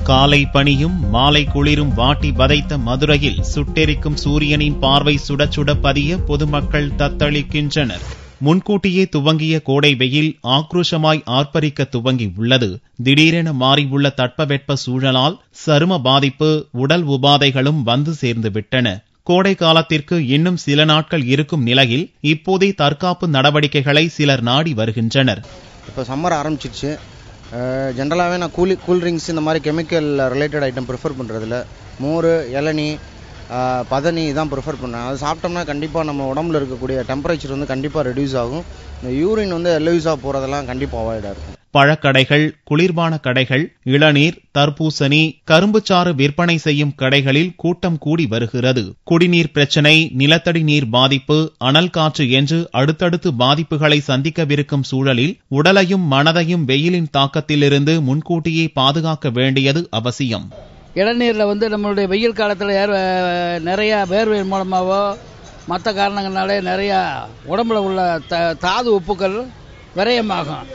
காலை பனியும் மாலை குளிரும் வாட்டி வதைத்த மதுரையில் சுட்டெரிக்கும் சூரியனின் பார்வை சுட சுட பதிய பொதுமக்கள் தத்தளிக்கின்றனர். முன்கூட்டியே துவங்கிய கோடை வெயில் ஆக்ரோஷமாய் ஆர்ப்பரிக்க துவங்கி உள்ளது. திடீரென மாறியுள்ள தட்பவெட்ப சூழலால் சரும பாதிப்பு, உடல் உபாதைகளும் வந்து சேர்ந்துவிட்டன. கோடை காலத்திற்கு இன்னும் சில நாட்கள் இருக்கும் நிலையில் இப்போதே தற்காப்பு நடவடிக்கைகளை சிலர் நாடி வருகின்றனர். இப்போ சம்மர் ஆரம்பிச்சிருச்சு. ஜென்ரலாகவே நான் கூல் ட்ரிங்க்ஸ் இந்த மாதிரி கெமிக்கல் ரிலேட்டட் ஐட்டம் ப்ரிஃபர் பண்ணுறதில்ல. மோர், இளநீ, பதனி தான் ப்ரிஃபர் பண்ணுறேன். அது சாப்பிட்டோம்னா கண்டிப்பாக நம்ம உடம்புல இருக்கக்கூடிய டெம்பரேச்சர் வந்து கண்டிப்பாக ரெடியூஸ் ஆகும். இந்த யூரின் வந்து எல்யூஸாக போகிறதெல்லாம் கண்டிப்பாக அவாய்டாக இருக்கும். பழக்கடைகள், குளிர்பான கடைகள், இளநீர், தர்பூசணி, கரும்புச்சாறு விற்பனை செய்யும் கடைகளில் கூட்டம் கூடி வருகிறது. குடிநீர் பிரச்சினை, நிலத்தடி நீர் பாதிப்பு, அனல் காற்று என்று அடுத்தடுத்து பாதிப்புகளை சந்திக்கவிருக்கும் சூழலில் உடலையும் மனதையும் வெயிலின் தாக்கத்திலிருந்து முன்கூட்டியே பாதுகாக்க வேண்டியது அவசியம். இளநீரில் வந்து நம்மளுடைய வெயில் காலத்தில் நிறைய வேர்வை மூலமாகவோ மற்ற காரணங்களாலே நிறையா உடம்புல உள்ள தாது உப்புக்கள் விரயமாகும்.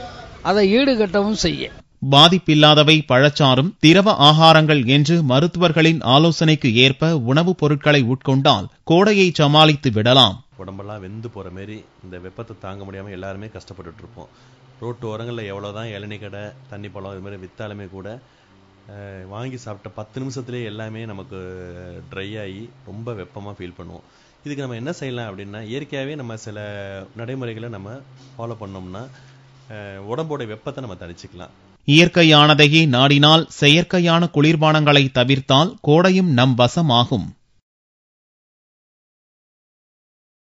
அதை ஈடுகட்டவும் செய்ய பாதிப்பில்லாதவை பழச்சாறும் திரவ ஆகாரங்கள் என்று மருத்துவர்களின் ஆலோசனைக்கு ஏற்ப உணவுப் பொருட்களை உட்கொண்டால் கோடையை சமாளித்து விடலாம். உடம்பெல்லாம் வெந்து போற மாதிரி இந்த வெப்பத்தை தாங்க முடியாம எல்லாருமே கஷ்டப்பட்டுட்டு இருப்போம். ரோட்டு ஓரங்களில் எவ்வளவுதான் இளநீ கடை, தண்ணி பழம் இது மாதிரி வித்தாலுமே கூட வாங்கி சாப்பிட்ட 10 நிமிஷத்துலேயே எல்லாமே நமக்கு ட்ரை ஆகி ரொம்ப வெப்பமாக ஃபீல் பண்ணுவோம். இதுக்கு நம்ம என்ன செய்யலாம் அப்படின்னா, இயற்கையாகவே நம்ம சில நடைமுறைகளை நம்ம ஃபாலோ பண்ணோம்னா உடம்போட வெப்பத்தை நம்ம தணிச்சுக்கலாம். இயற்கையானதையே நாடினால் செயற்கையான குளிர்பானங்களை தவிர்த்தால் கோடையும் நம் வசமாகும்.